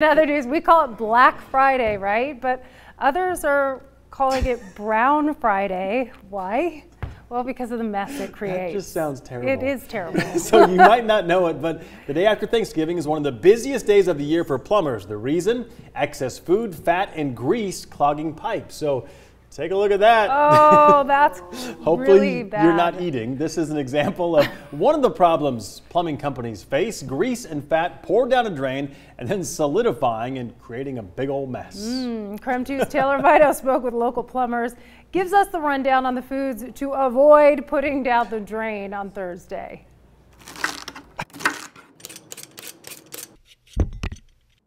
In other news, we call it Black Friday, right? But others are calling it Brown Friday. Why? Well, because of the mess it creates. That just sounds terrible. It is terrible. So you might not know it, but the day after Thanksgiving is one of the busiest days of the year for plumbers. The reason? Excess food, fat, and grease clogging pipes. So take a look at that. Oh, that's Hopefully really bad. You're not eating. This is an example of one of the problems plumbing companies face. Grease and fat poured down a drain and then solidifying and creating a big old mess. Creme 2's Taylor Vito spoke with local plumbers, gives us the rundown on the foods to avoid putting down the drain on Thursday.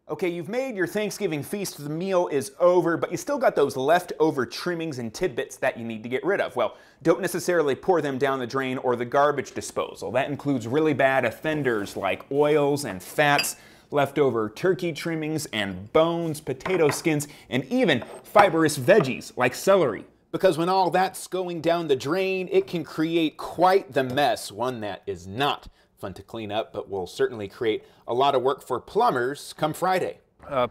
Okay, you've made your Thanksgiving feast, the meal is over, but you still got those leftover trimmings and tidbits that you need to get rid of. Well, don't necessarily pour them down the drain or the garbage disposal. That includes really bad offenders like oils and fats, leftover turkey trimmings and bones, potato skins, and even fibrous veggies like celery. Because when all that's going down the drain, it can create quite the mess, one that is not fun to clean up, but will certainly create a lot of work for plumbers come Friday.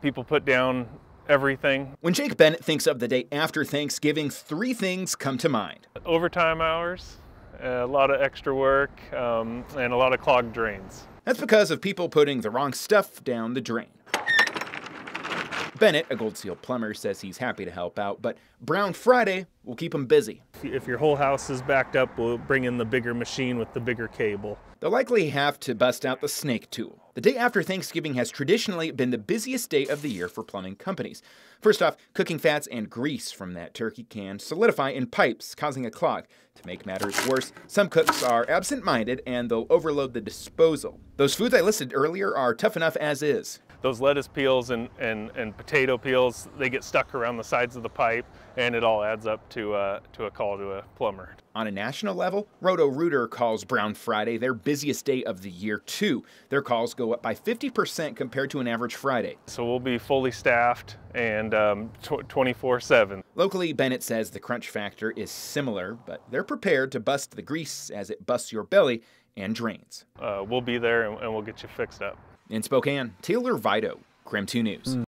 People put down everything. When Jake Bennett thinks of the day after Thanksgiving, three things come to mind. Overtime hours, a lot of extra work, and a lot of clogged drains. That's because of people putting the wrong stuff down the drain. Bennett, a Gold Seal plumber, says he's happy to help out, but Brown Friday will keep him busy. If your whole house is backed up, we'll bring in the bigger machine with the bigger cable. They'll likely have to bust out the snake tool. The day after Thanksgiving has traditionally been the busiest day of the year for plumbing companies. First off, cooking fats and grease from that turkey can solidify in pipes, causing a clog. To make matters worse, some cooks are absent-minded and they'll overload the disposal. Those foods I listed earlier are tough enough as is. Those lettuce peels and potato peels, they get stuck around the sides of the pipe, and it all adds up to a call to a plumber. On a national level, Roto-Rooter calls Brown Friday their busiest day of the year, too. Their calls go up by 50% compared to an average Friday. So we'll be fully staffed and 24/7. Locally, Bennett says the crunch factor is similar, but they're prepared to bust the grease as it busts your belly and drains. We'll be there and we'll get you fixed up. In Spokane, Taylor Vito, Creme 2 News.